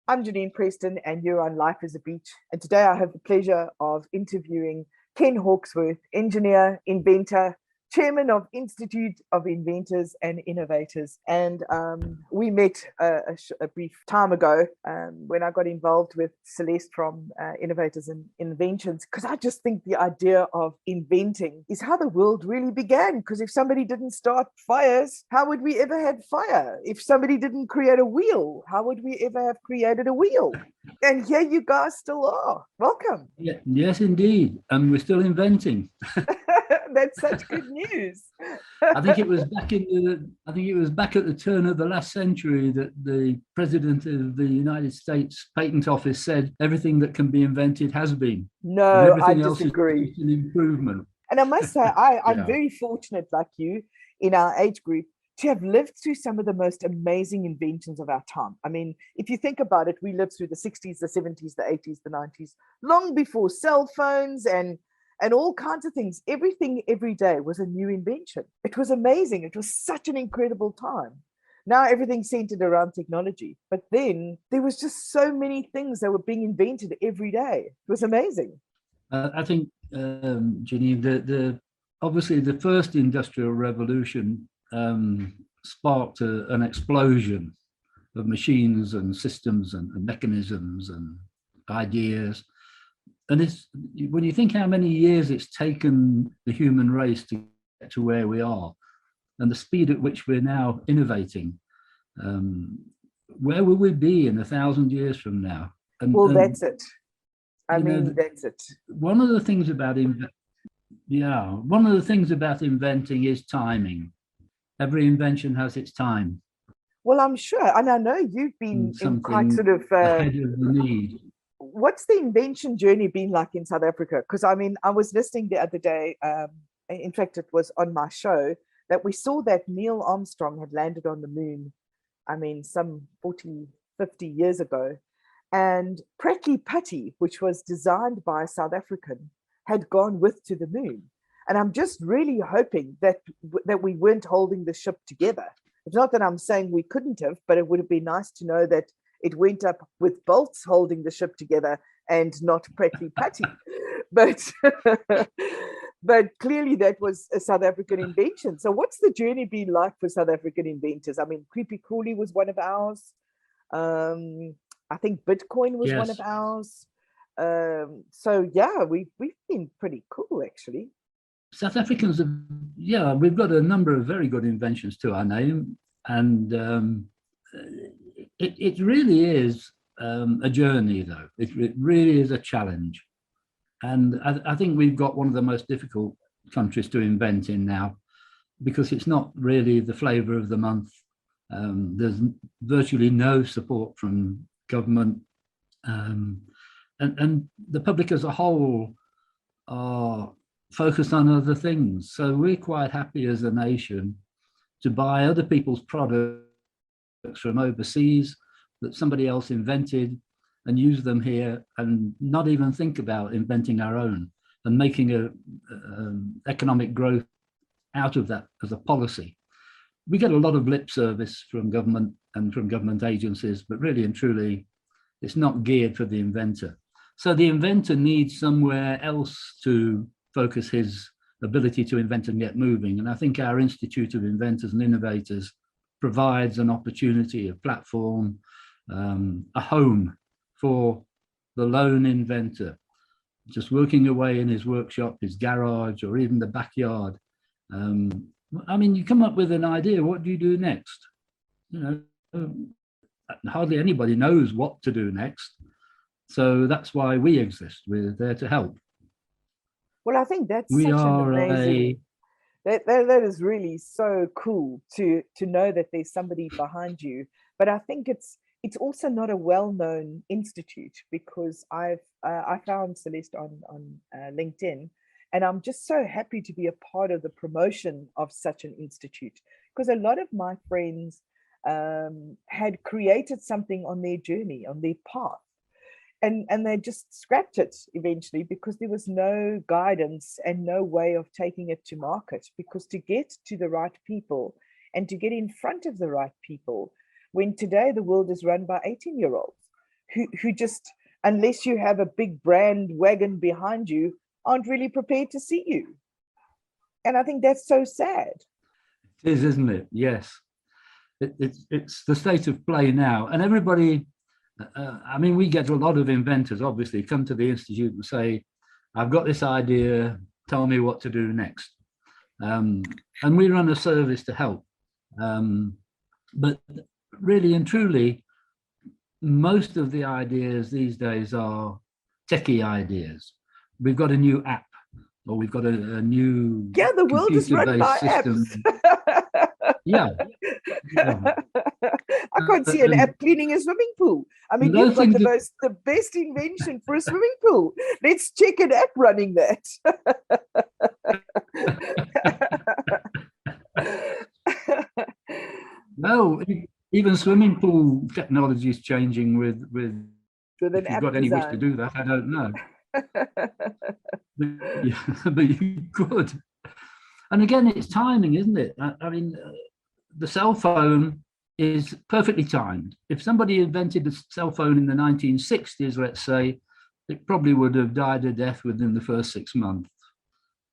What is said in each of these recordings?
I'm Janine Preston, and you're on Life is a Beach. And today I have the pleasure of interviewing Ken Hawksworth, engineer, inventor, chairman of Institute of Inventors and Innovators. And we met a brief time ago when I got involved with Celeste from Innovators and Inventions, because I just think the idea of inventing is how the world really began. Because if somebody didn't start fires, how would we ever have fire? If somebody didn't create a wheel, how would we ever have created a wheel? And here you guys still are. Welcome. Yeah, yes, indeed. And we're still inventing. That's such good news. I think it was back at the turn of the last century that the president of the United States Patent Office said everything that can be invented has been. No, I disagree. Else is an improvement. And I must say, I'm very fortunate, like you, in our age group, to have lived through some of the most amazing inventions of our time. I mean, if you think about it, we lived through the 60s, the 70s, the 80s, the 90s, long before cell phones and all kinds of things. Everything, every day was a new invention. It was amazing. It was such an incredible time. Now everything's centered around technology. But then there was just so many things that were being invented every day. It was amazing. I think, Janine, obviously the first industrial revolution sparked an explosion of machines and systems and mechanisms and ideas. And when you think how many years it's taken the human race to get to where we are and the speed at which we're now innovating, where will we be in 1,000 years from now? That's it. That's it. One of the things about inventing is timing. Every invention has its time. Well, I'm sure, and I know you've been in quite sort of ahead of the need. What's the invention journey been like in South Africa? Because I mean, I was listening the other day, in fact, it was on my show, that we saw that Neil Armstrong had landed on the moon, I mean, some 40, 50 years ago. And Prattley Putty, which was designed by a South African, had gone to the moon. And I'm just really hoping that we weren't holding the ship together. It's not that I'm saying we couldn't have, but it would have been nice to know that it went up with bolts holding the ship together and not Prattley Putty. But clearly that was a South African invention. So what's the journey been like for South African inventors? I mean, Creepy Crawly was one of ours. I think Bitcoin was one of ours. So yeah, we've been pretty cool, actually. South Africans we've got a number of very good inventions to our name. And it really is a journey, though. It really is a challenge. And I think we've got one of the most difficult countries to invent in now, because it's not really the flavor of the month. There's virtually no support from government. And the public as a whole are focused on other things. So we're quite happy as a nation to buy other people's products from overseas that somebody else invented and use them here, and not even think about inventing our own and making a economic growth out of that as a policy. We get a lot of lip service from government and from government agencies, but really and truly, it's not geared for the inventor. So the inventor needs somewhere else to focus his ability to invent and get moving. And I think our Institute of Inventors and Innovators provides an opportunity, a platform, a home for the lone inventor, just working away in his workshop, his garage, or even the backyard. I mean, you come up with an idea, what do you do next? You know, hardly anybody knows what to do next. So that's why we exist. We're there to help. Well, I think that's such an amazing... That is really so cool to know that there's somebody behind you. But I think it's also not a well-known institute, because I found Celeste on LinkedIn, and I'm just so happy to be a part of the promotion of such an institute, because a lot of my friends had created something on their journey, on their path, and they just scrapped it eventually because there was no guidance and no way of taking it to market. Because to get to the right people and to get in front of the right people, when today the world is run by 18-year-olds, who just, unless you have a big brand wagon behind you, aren't really prepared to see you. And I think that's so sad. It is, isn't it? Yes. It's the state of play now. And everybody, I mean, we get a lot of inventors, obviously, come to the Institute and say, I've got this idea, tell me what to do next. And we run a service to help. But really and truly, most of the ideas these days are techie ideas. We've got a new app, or we've got a new the world is run by system. Apps. Yeah. I can't see an app cleaning a swimming pool. I mean, you've got the best invention for a swimming pool. Let's check an app running that. No, even swimming pool technology is changing with an if you've got any wish to do that, I don't know. But you could. And again, it's timing, isn't it? I mean, the cell phone is perfectly timed. If somebody invented a cell phone in the 1960s, let's say, it probably would have died a death within the first 6 months.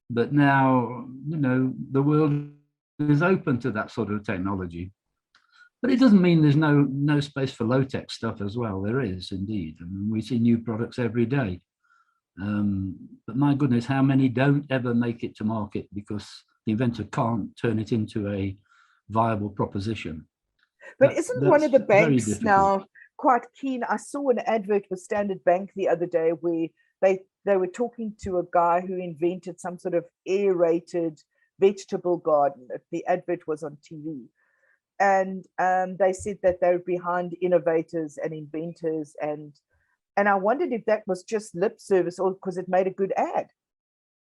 But now, you know, the world is open to that sort of technology. But it doesn't mean there's no space for low-tech stuff as well. There is indeed. I mean, we see new products every day. But my goodness, how many don't ever make it to market because the inventor can't turn it into a viable proposition. But isn't one of the banks now quite keen? I saw an advert for Standard Bank the other day where they were talking to a guy who invented some sort of aerated vegetable garden. The advert was on TV. And they said that they were behind Innovators and Inventors. And I wondered if that was just lip service or because it made a good ad.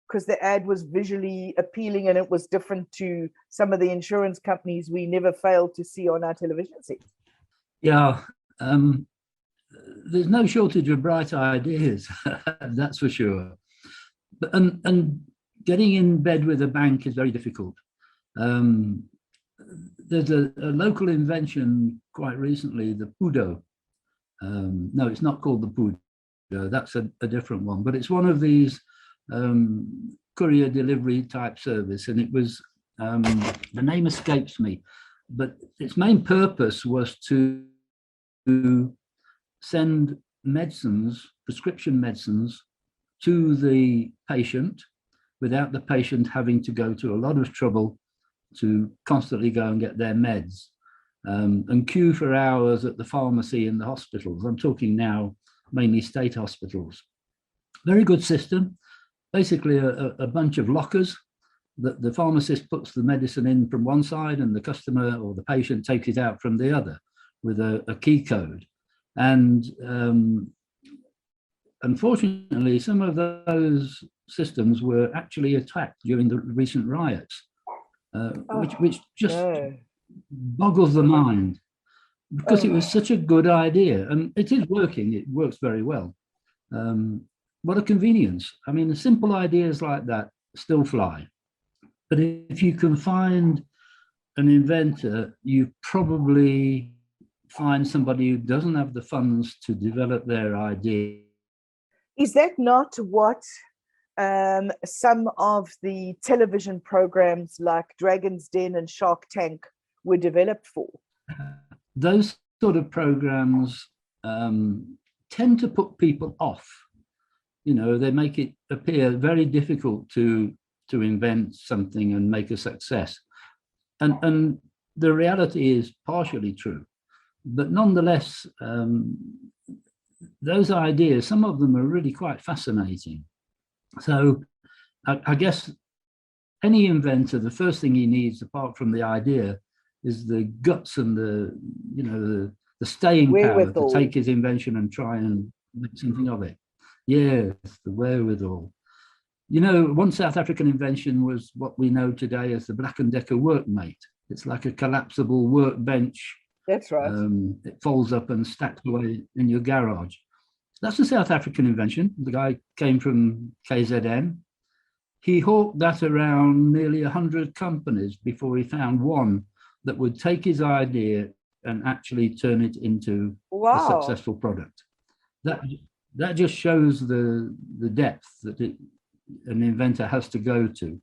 Because the ad was visually appealing and it was different to some of the insurance companies we never failed to see on our television set. Yeah, there's no shortage of bright ideas, that's for sure. But, and getting in bed with a bank is very difficult. There's a local invention quite recently, the Pudo. No, it's not called the Pudo, that's a different one, but it's one of these courier delivery type service, and it was, the name escapes me, but its main purpose was to send medicines, prescription medicines, to the patient without the patient having to go to a lot of trouble to constantly go and get their meds and queue for hours at the pharmacy in the hospitals. I'm talking now mainly state hospitals. Very good system. Basically a bunch of lockers that the pharmacist puts the medicine in from one side and the customer or the patient takes it out from the other with a key code. And unfortunately, some of those systems were actually attacked during the recent riots, which just boggles the mind because it was such a good idea, and it is working. It works very well. What a convenience. I mean, simple ideas like that still fly. But if you can find an inventor, you probably find somebody who doesn't have the funds to develop their idea. Is that not what some of the television programs like Dragon's Den and Shark Tank were developed for? Those sort of programs tend to put people off. You know, they make it appear very difficult to invent something and make a success. And the reality is partially true. But nonetheless, those ideas, some of them are really quite fascinating. So I guess any inventor, the first thing he needs, apart from the idea, is the guts and the staying power to take his invention and try and make something of it. Yes, the wherewithal. You know, one South African invention was what we know today as the Black & Decker Workmate. It's like a collapsible workbench. That's right. It folds up and stacks away in your garage. That's a South African invention. The guy came from KZN. He hawked that around nearly 100 companies before he found one that would take his idea and actually turn it into a successful product. that that just shows the depth that an inventor has to go to.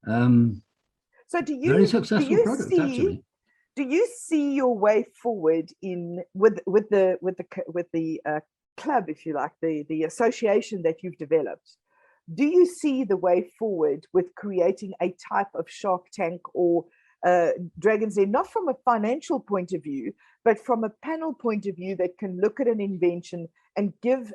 So Very successful product, actually. do you see your way forward in with the club, if you like, the association that you've developed? Do you see the way forward with creating a type of Shark Tank or Dragon's Den, not from a financial point of view, but from a panel point of view that can look at an invention and give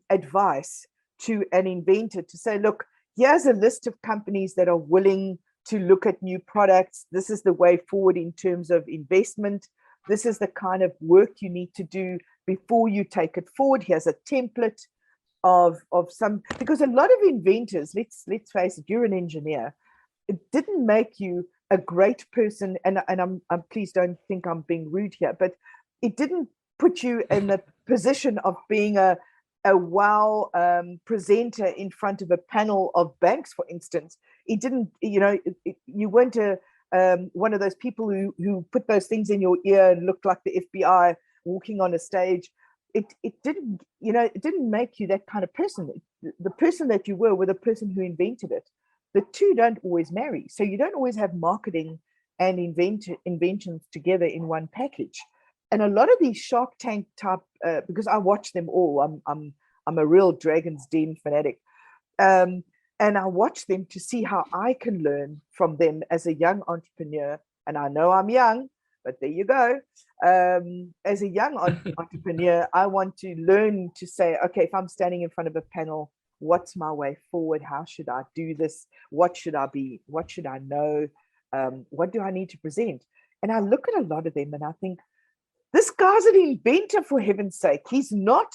advice to an inventor to say, look, here's a list of companies that are willing to look at new products. This is the way forward in terms of investment. This is the kind of work you need to do before you take it forward. Here's a template of some, because a lot of inventors, let's face it, you're an engineer. It didn't make you a great person, and I'm please don't think I'm being rude here, but it didn't put you in the position of being a wow presenter in front of a panel of banks, for instance. It didn't, you weren't one of those people who put those things in your ear and looked like the FBI walking on a stage. It didn't, it didn't make you that kind of person. The person that you were the person who invented it. The two don't always marry. So you don't always have marketing and inventions together in one package. And a lot of these Shark Tank type, because I watch them all, I'm a real Dragon's Den fanatic. And I watch them to see how I can learn from them as a young entrepreneur. And I know I'm young, but there you go. As a young entrepreneur, I want to learn to say, okay, if I'm standing in front of a panel, what's my way forward? How should I do this? What should I be? What should I know? What do I need to present? And I look at a lot of them and I think, this guy's an inventor, for heaven's sake. He's not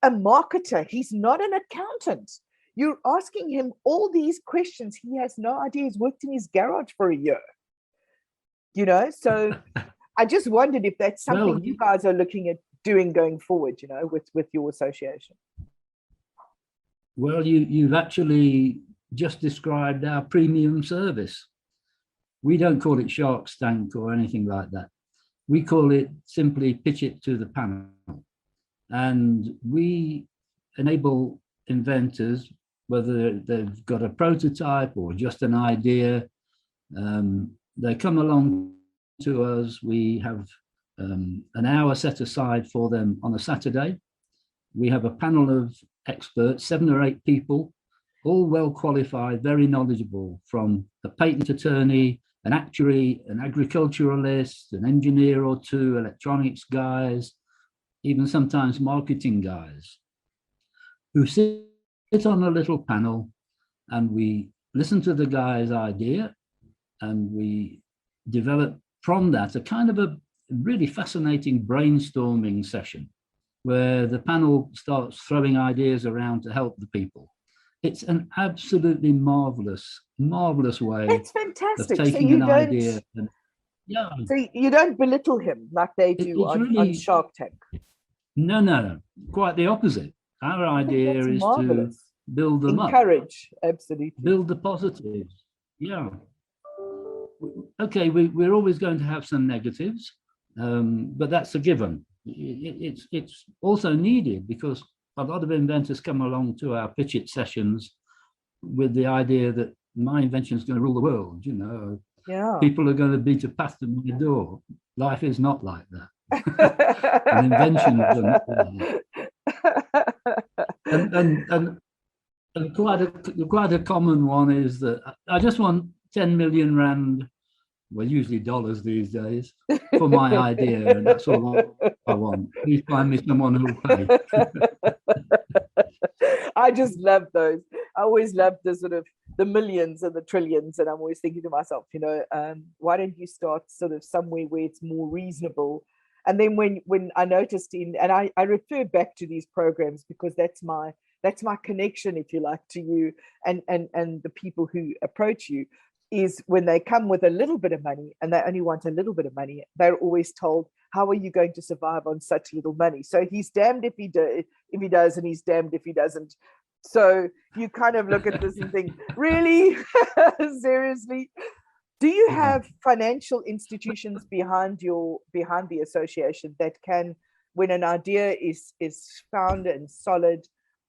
a marketer. He's not an accountant. You're asking him all these questions. He has no idea. He's worked in his garage for a year. So I just wondered if that's something you guys are looking at doing going forward, with your association. Well, you've actually just described our premium service. We don't call it Shark Tank or anything like that. We call it simply pitch it to the panel. And we enable inventors, whether they've got a prototype or just an idea, they come along to us. We have an hour set aside for them on a Saturday. We have a panel of experts, 7 or 8 people, all well qualified, very knowledgeable, from a patent attorney, an actuary, an agriculturalist, an engineer or two, electronics guys, even sometimes marketing guys, who sit on a little panel, and we listen to the guy's idea, and we develop from that a kind of a really fascinating brainstorming session where the panel starts throwing ideas around to help the people. It's an absolutely marvelous way. It's fantastic. Of taking an idea. And, so you don't belittle him like they do on Shark Tank. No. Quite the opposite. Our idea is marvelous. To build them encourage, absolutely. Build the positives. Yeah. Okay, we're always going to have some negatives, but that's a given. It's also needed because a lot of inventors come along to our pitch it sessions with the idea that my invention is going to rule the world. Yeah. People are going to beat a path to my door. Life is not like that. And inventions are not like that. And quite a common one is that I just want 10 million rand, well, usually dollars these days, for my idea, and that's all I want. Please find me someone who will pay. I just love those. I always love the sort of the millions and the trillions, and I'm always thinking to myself, why don't you start sort of somewhere where it's more reasonable? And then when I noticed and I refer back to these programs because that's my connection, if you like, to you and the people who approach you, is when they come with a little bit of money and they only want a little bit of money, they're always told, how are you going to survive on such little money? So he's damned if he does, and he's damned if he doesn't. So you kind of look at this and think, really? Seriously? Do you have financial institutions behind the association that can when an idea is found and solid,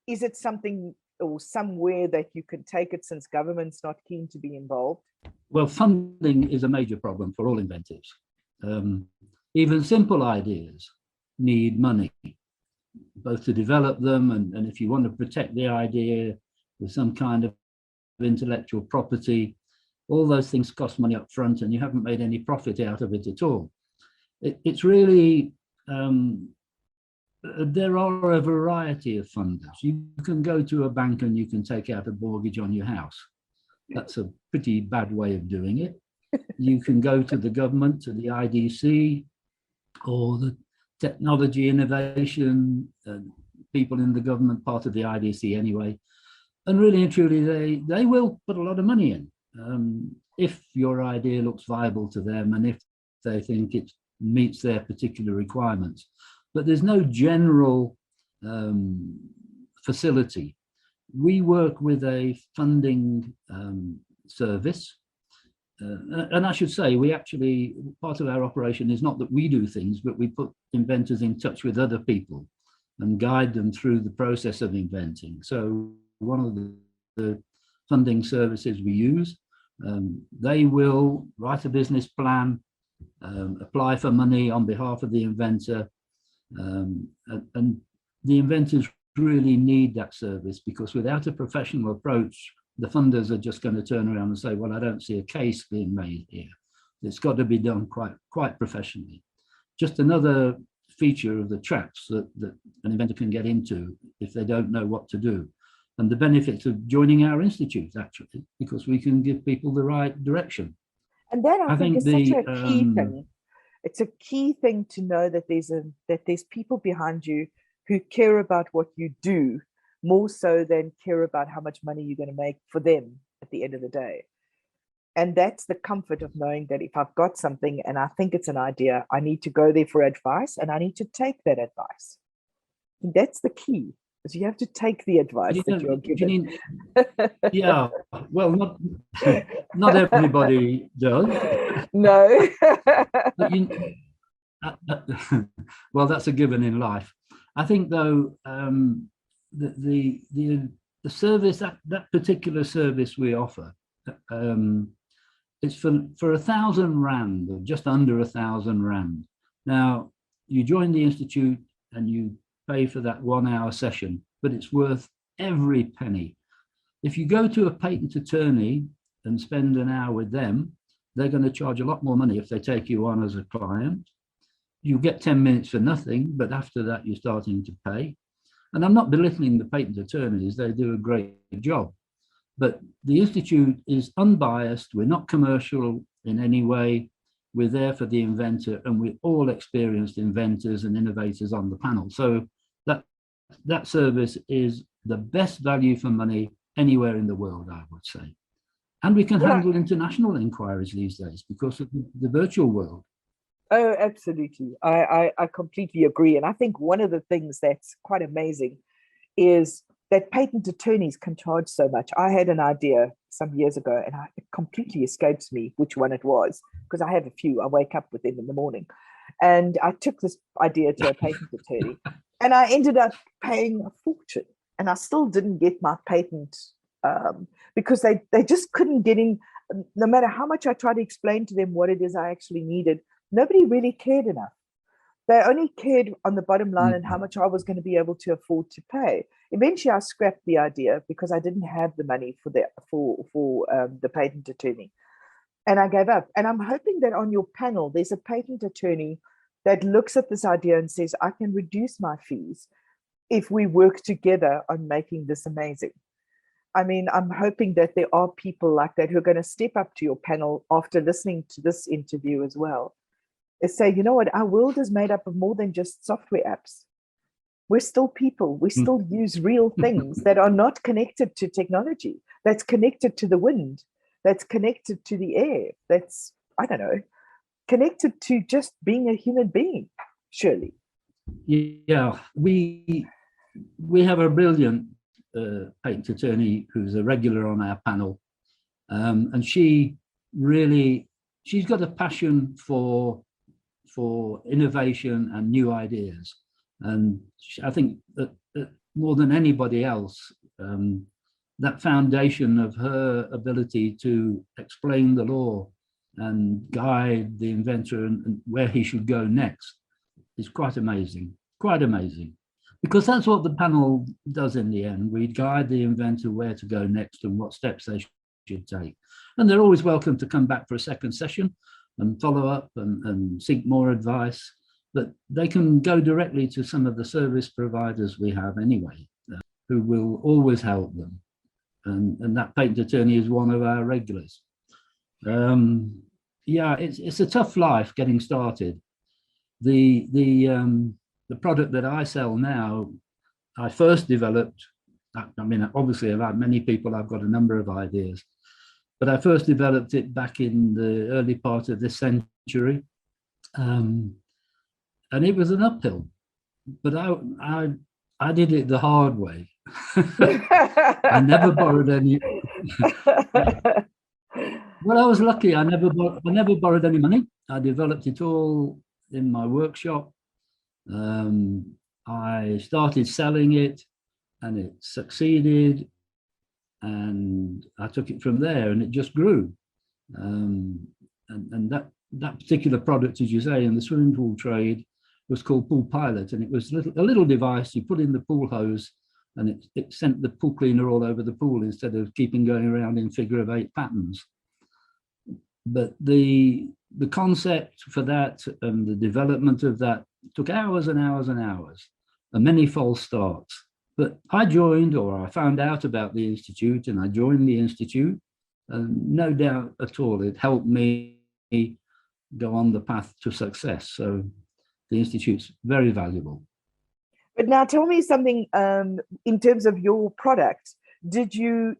is it something or somewhere that you can take it since government's not keen to be involved? Well, funding is a major problem for all inventors. Even simple ideas need money, both to develop them and if you want to protect the idea with some kind of intellectual property, all those things cost money up front and you haven't made any profit out of it at all. It's really, there are a variety of funders. You can go to a bank and you can take out a mortgage on your house. That's a pretty bad way of doing it. You can go to the government, to the IDC, or the technology innovation, people in the government, part of the IDC anyway. And really and truly, they will put a lot of money in if your idea looks viable to them and if they think it meets their particular requirements. But there's no general facility. We work with a funding service. And I should say, we actually, part of our operation is not that we do things, but we put inventors in touch with other people and guide them through the process of inventing. So one of the funding services we use, they will write a business plan, apply for money on behalf of the inventor, and the inventors really need that service, because without a professional approach, the funders are just going to turn around and say, well, I don't see a case being made here. It's got to be done quite professionally. Just another feature of the traps that an inventor can get into if they don't know what to do. And the benefits of joining our institute, actually, because we can give people the right direction. And that I think is such a key thing. It's a key thing to know that there's people behind you who care about what you do more so than care about how much money you're going to make for them at the end of the day. And that's the comfort of knowing that if I've got something and I think it's an idea, I need to go there for advice and I need to take that advice. And that's the key, is you have to take the advice that you're given. Yeah, well, not everybody does. No. Well, that's a given in life. I think, though, the service, that particular service we offer, it's for 1,000 rand, or just under 1,000 rand. Now, you join the institute and you pay for that 1 hour session, but it's worth every penny. If you go to a patent attorney and spend an hour with them, they're going to charge a lot more money if they take you on as a client. You get 10 minutes for nothing, but after that, you're starting to pay. And I'm not belittling the patent attorneys, they do a great job. But the Institute is unbiased, we're not commercial in any way, we're there for the inventor, and we're all experienced inventors and innovators on the panel. So that service is the best value for money anywhere in the world, I would say. And we can handle international inquiries these days because of the virtual world. Oh, absolutely. I completely agree. And I think one of the things that's quite amazing is that patent attorneys can charge so much. I had an idea some years ago and it completely escapes me which one it was, because I have a few. I wake up with them in the morning. And I took this idea to a patent attorney and I ended up paying a fortune. And I still didn't get my patent because they just couldn't get in. No matter how much I tried to explain to them what it is I actually needed, nobody really cared enough. They only cared on the bottom line and how much I was going to be able to afford to pay. Eventually, I scrapped the idea because I didn't have the money for the patent attorney, and I gave up. And I'm hoping that on your panel, there's a patent attorney that looks at this idea and says, I can reduce my fees if we work together on making this amazing. I mean, I'm hoping that there are people like that who are going to step up to your panel after listening to this interview as well. Is say, you know what, our world is made up of more than just software apps. We're still people. We still use real things that are not connected to technology, that's connected to the wind, that's connected to the air, that's, I don't know, connected to just being a human being, surely. Yeah, we have a brilliant patent attorney who's a regular on our panel. And she's got a passion for innovation and new ideas. And I think that more than anybody else, that foundation of her ability to explain the law and guide the inventor and where he should go next is quite amazing, because that's what the panel does in the end. We guide the inventor where to go next and what steps they should take. And they're always welcome to come back for a second session and follow up and seek more advice. But they can go directly to some of the service providers we have anyway, who will always help them. And that patent attorney is one of our regulars. Yeah, it's a tough life getting started. The product that I sell now, I first developed, I mean, obviously about many people, I've got a number of ideas, but I first developed it back in the early part of this century. And it was an uphill, but I did it the hard way. I never borrowed any. Well, I was lucky. I never borrowed any money. I developed it all in my workshop. I started selling it, and it succeeded, and I took it from there, and it just grew. And that particular product, as you say, in the swimming pool trade, was called Pool Pilot, and it was a little device you put in the pool hose, and it sent the pool cleaner all over the pool instead of keeping going around in figure-of-8 patterns. But the concept for that and the development of that took hours and hours and hours, and many false starts. But I joined, or I found out about the Institute, and I joined the Institute, and no doubt at all it helped me go on the path to success. So the Institute's very valuable. But now tell me something, in terms of your product, did you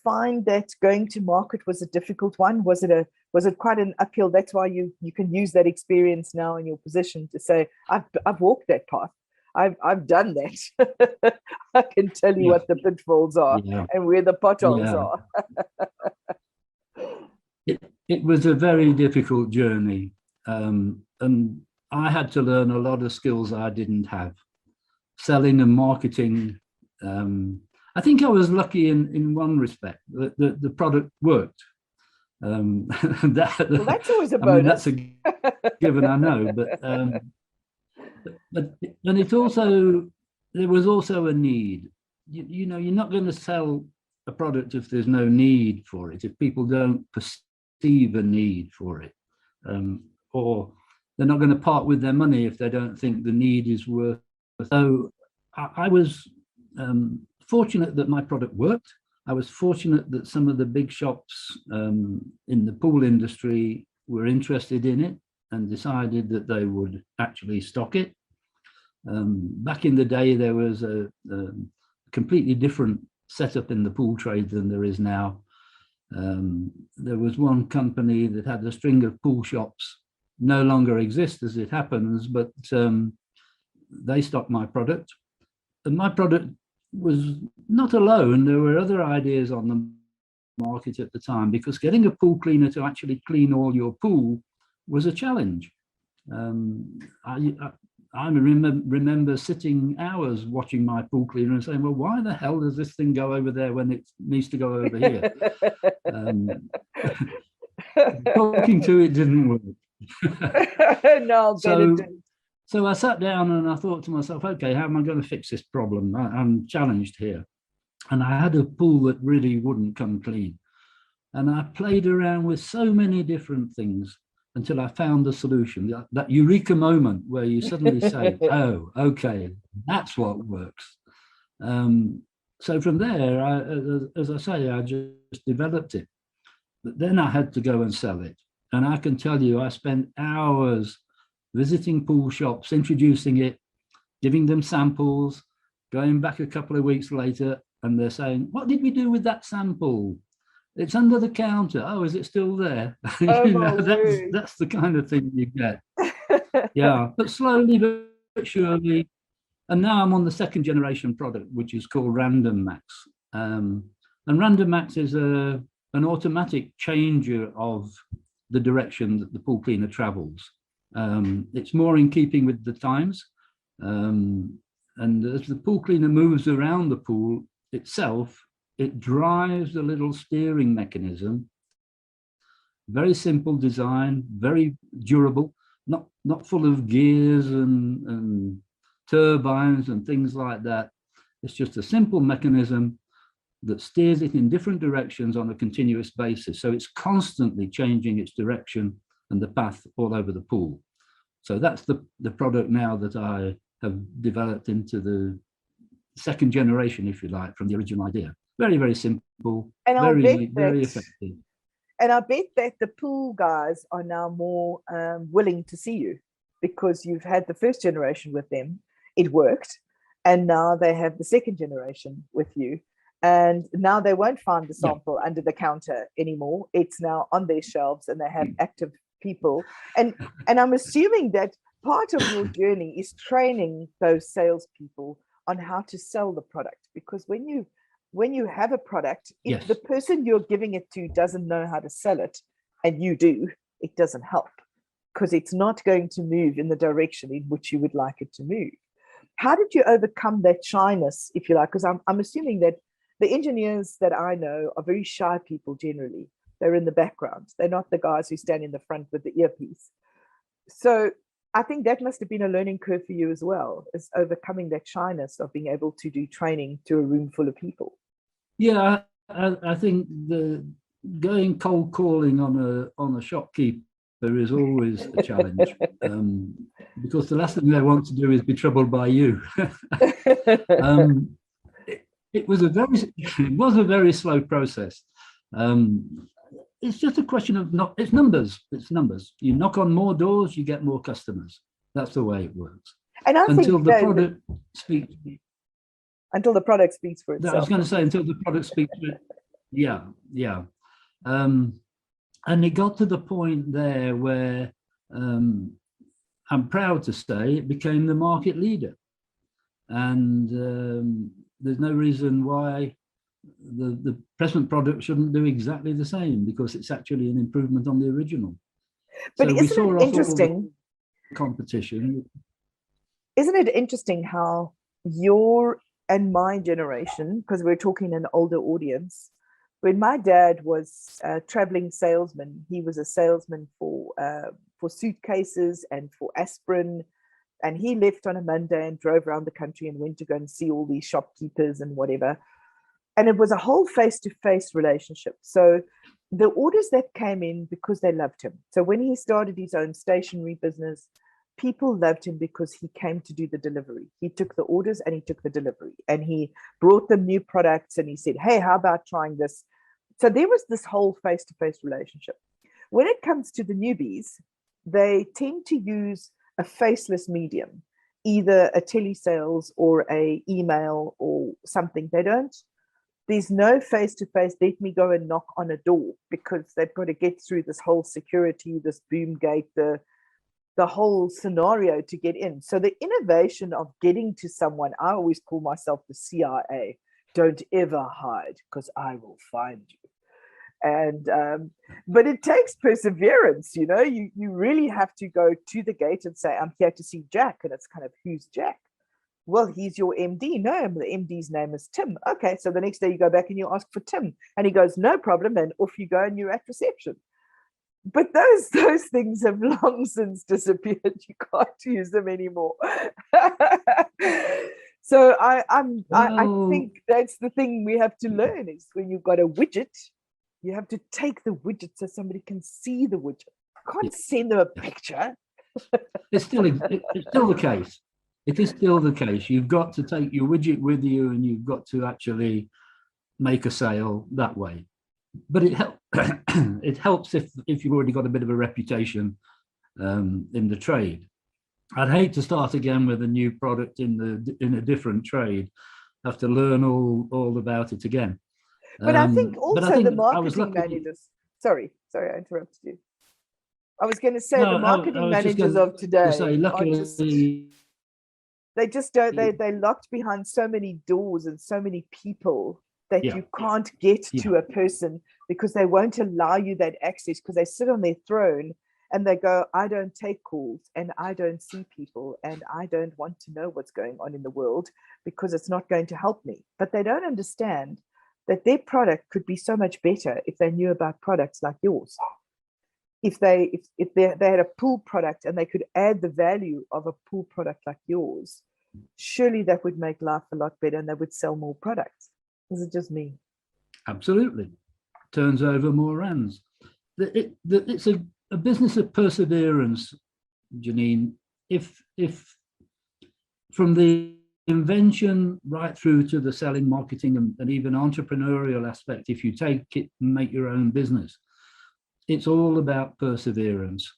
find that going to market was a difficult one? Was it quite an uphill? That's why you can use that experience now in your position to say, I've walked that path. I've done that. I can tell you what the pitfalls are and where the potholes are. It was a very difficult journey. And I had to learn a lot of skills I didn't have. Selling and marketing. I think I was lucky in one respect, that the product worked. Well, that's always a bonus. I mean, that's a given, I know, but and it also, there was also a need. You know, you're not going to sell a product if there's no need for it, if people don't perceive a need for it, or they're not going to part with their money if they don't think the need is worth. So I was fortunate that my product worked. I was fortunate that some of the big shops in the pool industry were interested in it and decided that they would actually stock it. Back in the day, there was a completely different setup in the pool trade than there is now. There was one company that had a string of pool shops, no longer exist as it happens, but they stocked my product. And my product was not alone. There were other ideas on the market at the time, because getting a pool cleaner to actually clean all your pool was a challenge. I remember sitting hours watching my pool cleaner and saying, well, why the hell does this thing go over there when it needs to go over here? Talking to it didn't work. No, so I sat down and I thought to myself, okay, how am I going to fix this problem? I'm challenged here. And I had a pool that really wouldn't come clean. And I played around with so many different things until I found the solution, that eureka moment where you suddenly say, oh, okay, that's what works. So from there, as I say, I just developed it. But then I had to go and sell it. And I can tell you, I spent hours visiting pool shops, introducing it, giving them samples, going back a couple of weeks later, and they're saying, what did we do with that sample? It's under the counter. Oh, is it still there? Oh, you know, that's the kind of thing you get. Yeah, but slowly but surely. And now I'm on the second generation product, which is called Random Max. And Random Max is an automatic changer of the direction that the pool cleaner travels. It's more in keeping with the times. And as the pool cleaner moves around the pool itself, it drives a little steering mechanism. Very simple design, very durable, not full of gears and turbines and things like that. It's just a simple mechanism that steers it in different directions on a continuous basis. So it's constantly changing its direction and the path all over the pool. So that's the product now that I have developed into the second generation, if you like, from the original idea. Very, very simple, and very, very effective. And I bet that the pool guys are now more willing to see you because you've had the first generation with them, it worked, and now they have the second generation with you. And now they won't find the sample under the counter anymore. It's now on their shelves and they have active people. And I'm assuming that part of your journey is training those salespeople on how to sell the product. Because when you have a product, if the person you're giving it to doesn't know how to sell it, and you do, it doesn't help because it's not going to move in the direction in which you would like it to move. How did you overcome that shyness, if you like? Because I'm assuming that the engineers that I know are very shy people generally. They're in the background. They're not the guys who stand in the front with the earpiece. So I think that must have been a learning curve for you as well, is overcoming that shyness of being able to do training to a room full of people. Yeah, I think the going cold calling on a shopkeeper is always a challenge because the last thing they want to do is be troubled by you. It was a very slow process. It's just a question of it's numbers. You knock on more doors, you get more customers. That's the way it works. And I until think the product speaks. Until the product speaks for itself. I was going to say until the product speaks for it. Yeah. And it got to the point there where I'm proud to say it became the market leader. And there's no reason why the present product shouldn't do exactly the same, because it's actually an improvement on the original. But so isn't it interesting? Competition. Isn't it interesting how your and my generation, because we're talking an older audience, when my dad was a traveling salesman, he was a salesman for suitcases and for aspirin. And he left on a Monday and drove around the country and went to go and see all these shopkeepers and whatever. And it was a whole face-to-face relationship. So the orders that came in because they loved him. So when he started his own stationery business, people loved him because he came to do the delivery. He took the orders and he took the delivery. And he brought them new products and he said, hey, how about trying this? So there was this whole face-to-face relationship. When it comes to the newbies, they tend to use a faceless medium, either a telesales or a email or something. There's no face-to-face, let me go and knock on a door, because they've got to get through this whole security, this boom gate, the whole scenario to get in. So the innovation of getting to someone, I always call myself the CIA, don't ever hide because I will find you. And but it takes perseverance, you really have to go to the gate and say, I'm here to see Jack. And it's kind of, who's Jack? Well, he's your MD. No, the MD's name is Tim. Okay, so the next day you go back and you ask for Tim, and he goes, no problem, and off you go and you're at reception. But those things have long since disappeared. You can't use them anymore. So I think that's the thing we have to learn, is when you've got a widget, you have to take the widget so somebody can see the widget. You can't send them a picture. It's still the case. It is still the case. You've got to take your widget with you, and you've got to actually make a sale that way. But it helps if you've already got a bit of a reputation in the trade. I'd hate to start again with a new product in a different trade, have to learn all about it again. But I think also the marketing managers. Sorry, I interrupted you. I was going to say the marketing managers of today they just don't. They're locked behind so many doors and so many people that you can't get to a person, because they won't allow you that access, because they sit on their throne and they go, I don't take calls and I don't see people and I don't want to know what's going on in the world because it's not going to help me. But they don't understand that their product could be so much better if they knew about products like yours. If they had a pool product and they could add the value of a pool product like yours, surely that would make life a lot better and they would sell more products. Is it just me? Absolutely. Turns over more hands. It's a business of perseverance, Janine. If from the invention right through to the selling, marketing, and even entrepreneurial aspect, if you take it and make your own business, it's all about perseverance.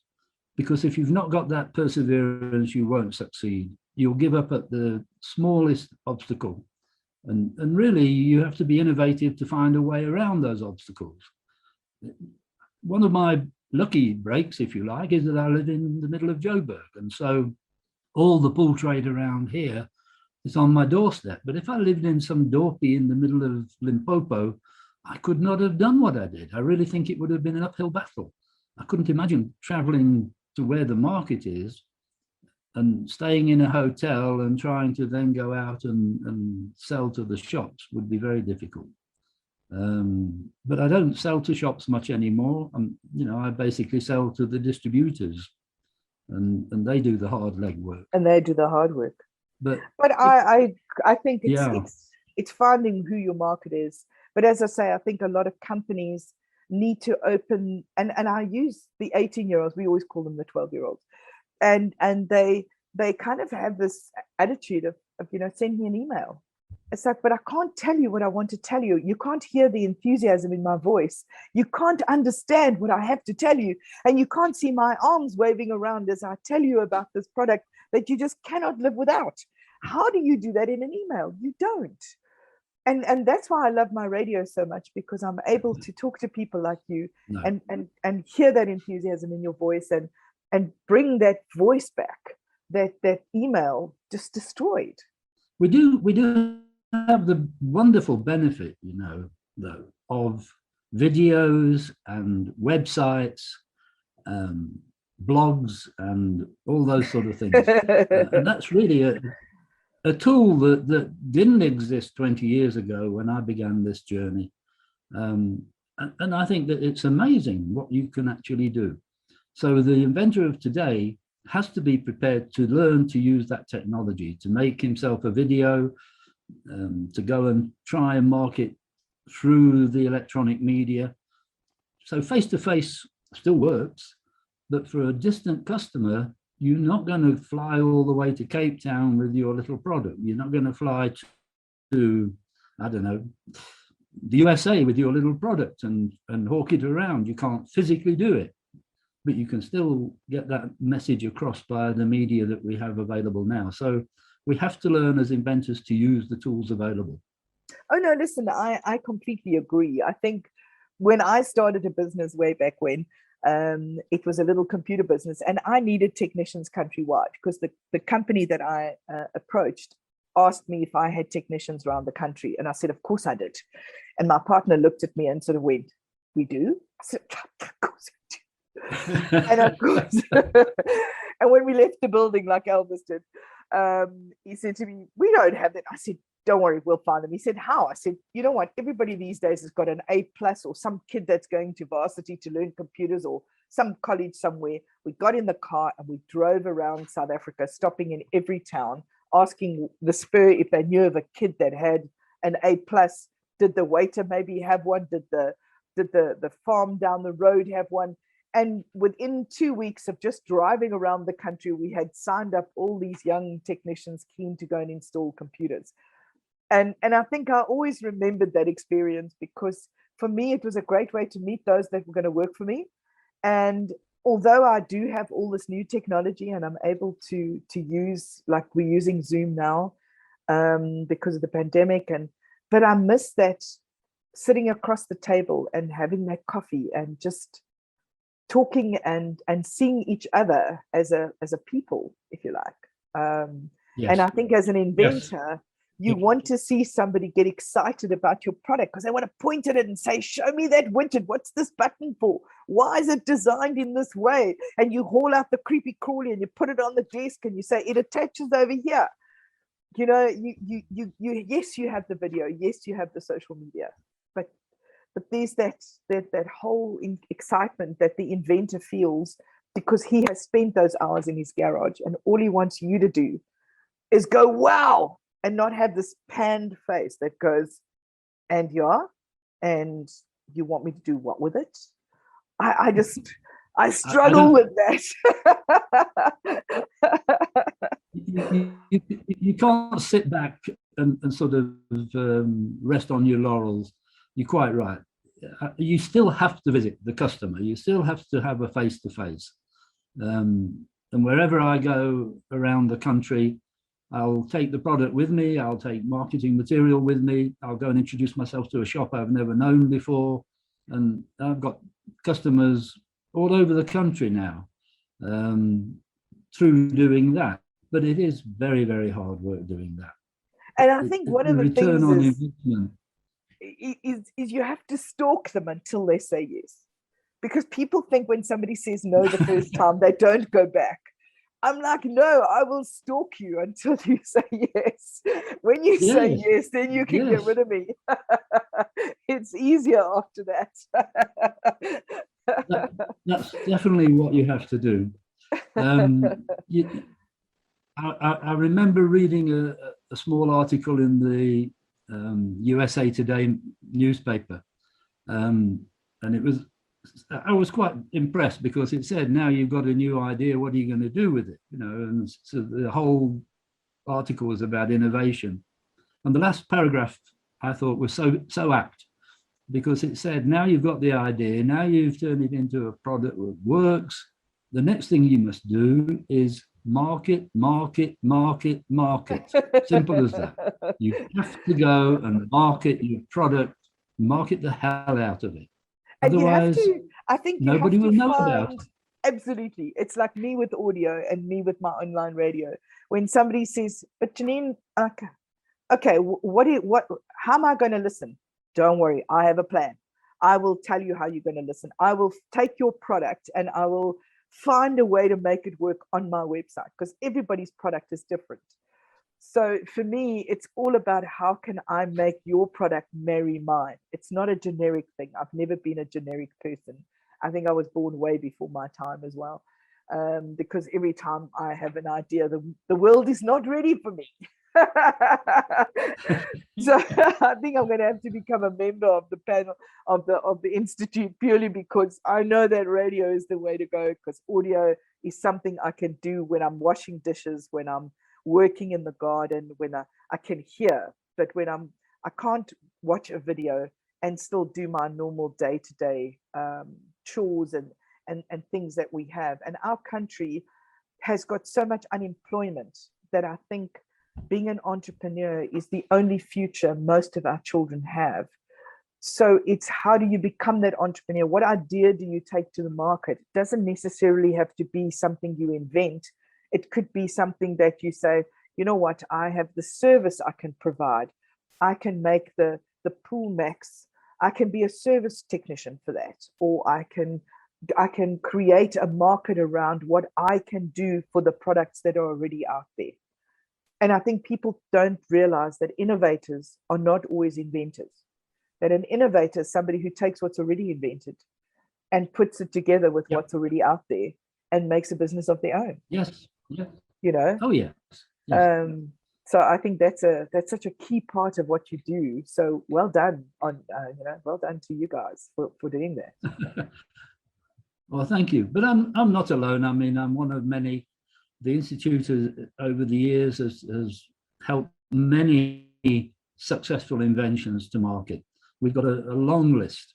Because if you've not got that perseverance, you won't succeed. You'll give up at the smallest obstacle. And really, you have to be innovative to find a way around those obstacles. One of my lucky breaks, if you like, is that I live in the middle of Joburg. And so all the pool trade around here is on my doorstep. But if I lived in some dorpy in the middle of Limpopo, I could not have done what I did. I really think it would have been an uphill battle. I couldn't imagine traveling to where the market is and staying in a hotel and trying to then go out and sell to the shops would be very difficult. But I don't sell to shops much anymore. I basically sell to the distributors, and they do the hard legwork. And they do the hard work. But I think it's finding who your market is. But as I say, I think a lot of companies need to open, and I use the 18-year-olds, we always call them the 12-year-olds, and they kind of have this attitude of send me an email. It's like, but I can't tell you what I want to tell you. You can't hear the enthusiasm in my voice. You can't understand what I have to tell you. And you can't see my arms waving around as I tell you about this product that you just cannot live without. How do you do that in an email? You don't. And that's why I love my radio so much, because I'm able to talk to people like you and hear that enthusiasm in your voice and bring that voice back that email just destroyed. We do have the wonderful benefit, though, of videos and websites, blogs, and all those sort of things. And that's really a tool that didn't exist 20 years ago when I began this journey. And I think that it's amazing what you can actually do. So the inventor of today has to be prepared to learn to use that technology, to make himself a video, to go and try and market through the electronic media. So face-to-face still works, but for a distant customer, you're not going to fly all the way to Cape Town with your little product. You're not going to fly to, I don't know, the USA with your little product and hawk it around. You can't physically do it, but you can still get that message across by the media that we have available now. So we have to learn as inventors to use the tools available. Oh, no, listen, I completely agree. I think when I started a business way back when, it was a little computer business and I needed technicians countrywide because the company that I approached asked me if I had technicians around the country. And I said, of course I did. And my partner looked at me and sort of went, we do? I said, of course I do. And of course, and when we left the building like Elvis did, he said to me, we don't have that. I said, don't worry, we'll find them. He said, how? I said, you know what, everybody these days has got an A+ or some kid that's going to varsity to learn computers or some college somewhere. We got in the car and we drove around South Africa, stopping in every town, asking the Spur if they knew of a kid that had an A+. Did the waiter maybe have one? Did the farm down the road have one? And within 2 weeks of just driving around the country, we had signed up all these young technicians keen to go and install computers. And I think I always remembered that experience because for me, it was a great way to meet those that were going to work for me. And although I do have all this new technology and I'm able to use, like we're using Zoom now because of the pandemic, but I miss that sitting across the table and having that coffee and just talking and seeing each other as a people, if you like. Yes. And I think as an inventor, You want to see somebody get excited about your product because they want to point at it and say, show me that widget. What's this button for? Why is it designed in this way? And you haul out the creepy crawly and you put it on the desk and you say, it attaches over here. You know, yes, you have the video. Yes, you have the social media. But there's that whole excitement that the inventor feels because he has spent those hours in his garage and all he wants you to do is go, wow, and not have this panned face that goes, and and you want me to do what with it? I struggle with that. You can't sit back and sort of rest on your laurels. You're quite right. You still have to visit the customer. You still have to have a face-to-face. And wherever I go around the country, I'll take the product with me. I'll take marketing material with me. I'll go and introduce myself to a shop I've never known before. And I've got customers all over the country now through doing that. But it is very, very hard work doing that. And I think one of the return on things investment is you have to stalk them until they say yes. Because people think when somebody says no the first time, they don't go back. I'm like, no, I will stalk you until you say yes. When you say yes, then you can get rid of me. It's easier after that. That's definitely what you have to do. I remember reading a small article in the USA Today newspaper, and I was quite impressed because it said, now you've got a new idea, what are you going to do with it? You know, and so the whole article was about innovation. And the last paragraph I thought was so apt, because it said, now you've got the idea, now you've turned it into a product that works. The next thing you must do is market, market, market, market. Simple as that. You have to go and market your product, market the hell out of it. And otherwise, I think nobody will know about it. Absolutely. It's like me with audio and me with my online radio. When somebody says, but Janine, okay, how am I going to listen? Don't worry, I have a plan. I will tell you how you're going to listen. I will take your product and I will find a way to make it work on my website, because everybody's product is different. So for me, it's all about how can I make your product marry mine. It's not a generic thing. I've never been a generic person. I think I was born way before my time as well, because every time I have an idea, the world is not ready for me. So I think I'm going to have to become a member of the panel of the institute, purely because I know that radio is the way to go, because audio is something I can do when I'm washing dishes, when I'm working in the garden, when I can hear. But when I can't watch a video and still do my normal day-to-day chores and things that we have. And our country has got so much unemployment that I think being an entrepreneur is the only future most of our children have. So it's, how do you become that entrepreneur? What idea do you take to the market? It doesn't necessarily have to be something you invent. It could be something that you say, you know what, I have the service I can provide. I can make the pool max. I can be a service technician for that. Or I can create a market around what I can do for the products that are already out there. And I think people don't realize that innovators are not always inventors. That an innovator is somebody who takes what's already invented and puts it together with what's already out there and makes a business of their own. Yes. Yes. You know? Oh, yes. Yes. So I think that's such a key part of what you do. So well done well done to you guys for doing that. Well, thank you. But I'm not alone. I mean, I'm one of many. The Institute over the years has helped many successful inventions to market. We've got a long list,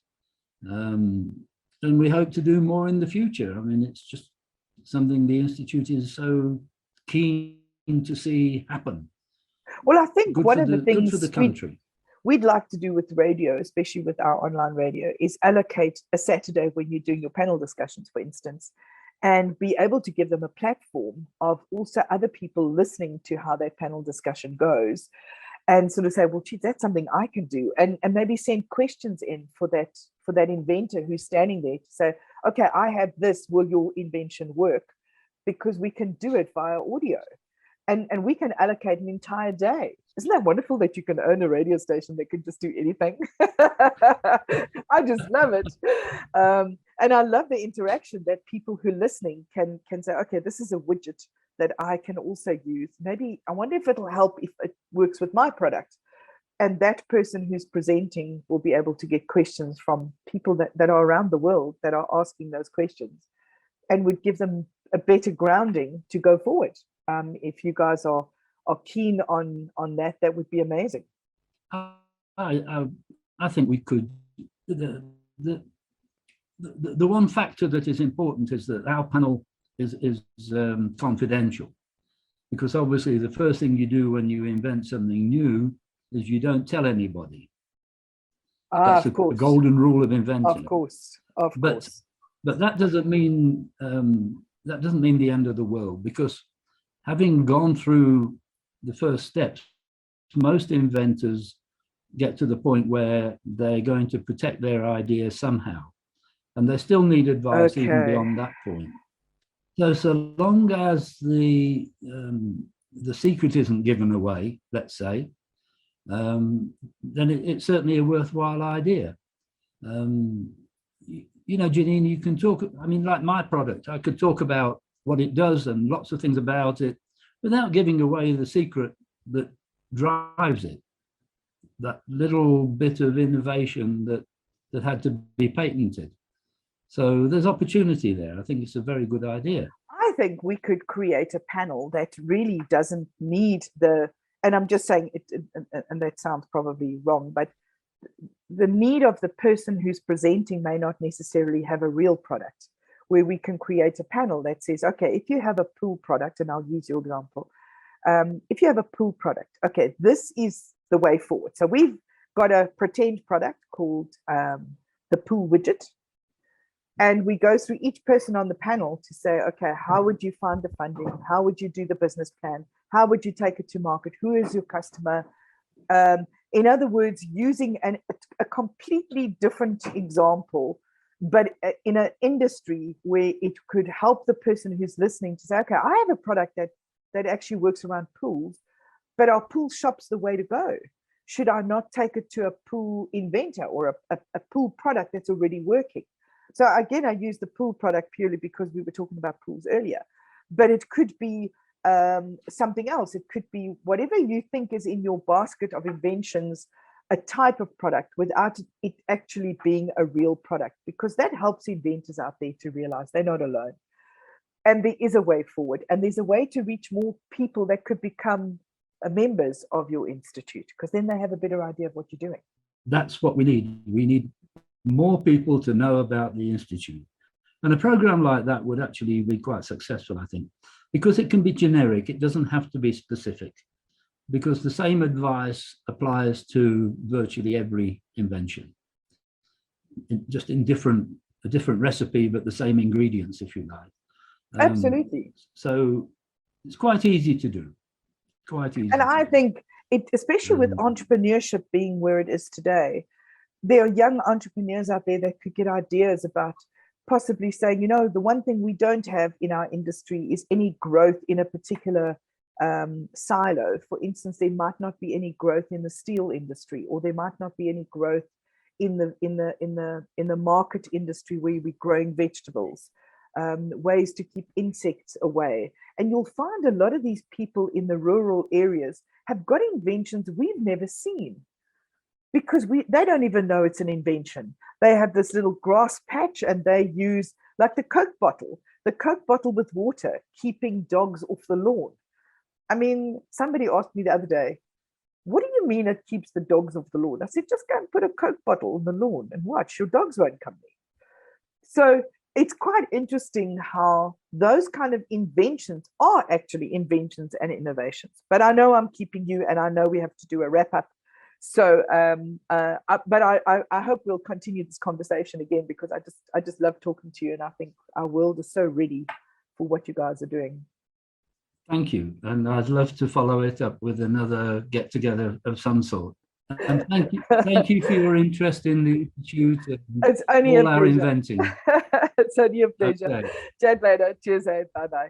and we hope to do more in the future. I mean, it's just something the Institute is so keen to see happen. Well, I think one of the things for the country we'd like to do with radio, especially with our online radio, is allocate a Saturday when you're doing your panel discussions, for instance, and be able to give them a platform of also other people listening to how their panel discussion goes, and sort of say, well, gee, that's something I can do, and maybe send questions in for that inventor who's standing there to say, okay, I have this, will your invention work? Because we can do it via audio, and we can allocate an entire day. Isn't that wonderful that you can own a radio station that can just do anything? I just love it. And I love the interaction that people who are listening can say, okay, this is a widget that I can also use. Maybe I wonder if it'll help if it works with my product. And that person who's presenting will be able to get questions from people that are around the world that are asking those questions, and would give them a better grounding to go forward. If you guys are keen on that, that would be amazing. I think we could. The one factor that is important is that our panel is confidential, because obviously the first thing you do when you invent something new is you don't tell anybody. That's of course. A golden rule of inventing. Of course. But that doesn't mean the end of the world, because having gone through the first steps, most inventors get to the point where they're going to protect their idea somehow, and they still need advice even beyond that point. So long as the secret isn't given away, let's say, then it's certainly a worthwhile idea. You know, Janine, you can talk, I mean, like my product, I could talk about what it does and lots of things about it without giving away the secret that drives it, that little bit of innovation that had to be patented. So there's opportunity there. I think it's a very good idea. I think we could create a panel that really doesn't need and I'm just saying it, and that sounds probably wrong, but the need of the person who's presenting may not necessarily have a real product, where we can create a panel that says, okay, if you have a pool product, and I'll use your example, if you have a pool product, okay, this is the way forward. So we've got a pretend product called the pool widget. And we go through each person on the panel to say, okay, how would you find the funding? How would you do the business plan? How would you take it to market? Who is your customer? In other words, using a completely different example, but in an industry where it could help the person who's listening to say, okay, I have a product that actually works around pools, but are pool shops the way to go? Should I not take it to a pool inventor or a pool product that's already working? So again, I use the pool product purely because we were talking about pools earlier, but it could be something else. It could be whatever you think is in your basket of inventions, a type of product without it actually being a real product, because that helps inventors out there to realize they're not alone. And there is a way forward, and there's a way to reach more people that could become members of your institute, because then they have a better idea of what you're doing. That's what we need. We need more people to know about the Institute. And a program like that would actually be quite successful, I think, because it can be generic. It doesn't have to be specific, because the same advice applies to virtually every invention, just in a different recipe, but the same ingredients, if you like. Absolutely. So it's quite easy to do. Quite easy. And I think it, especially with entrepreneurship being where it is today, there are young entrepreneurs out there that could get ideas about possibly saying, you know, the one thing we don't have in our industry is any growth in a particular silo. For instance, there might not be any growth in the steel industry, or there might not be any growth in the market industry where we're growing vegetables, ways to keep insects away. And you'll find a lot of these people in the rural areas have got inventions we've never seen, because they don't even know it's an invention. They have this little grass patch, and they use, like the Coke bottle with water, keeping dogs off the lawn. I mean, somebody asked me the other day, what do you mean it keeps the dogs off the lawn? I said, just go and put a Coke bottle on the lawn and watch, your dogs won't come there. So it's quite interesting how those kind of inventions are actually inventions and innovations. But I know I'm keeping you, and I know we have to do a wrap up. So, but I hope we'll continue this conversation again, because I just love talking to you, and I think our world is so ready for what you guys are doing. Thank you. And I'd love to follow it up with another get together of some sort. And thank you for your interest in the Institute and It's only all a our pleasure. inventing. It's only a pleasure. Okay. Chat later. Cheers. Bye bye.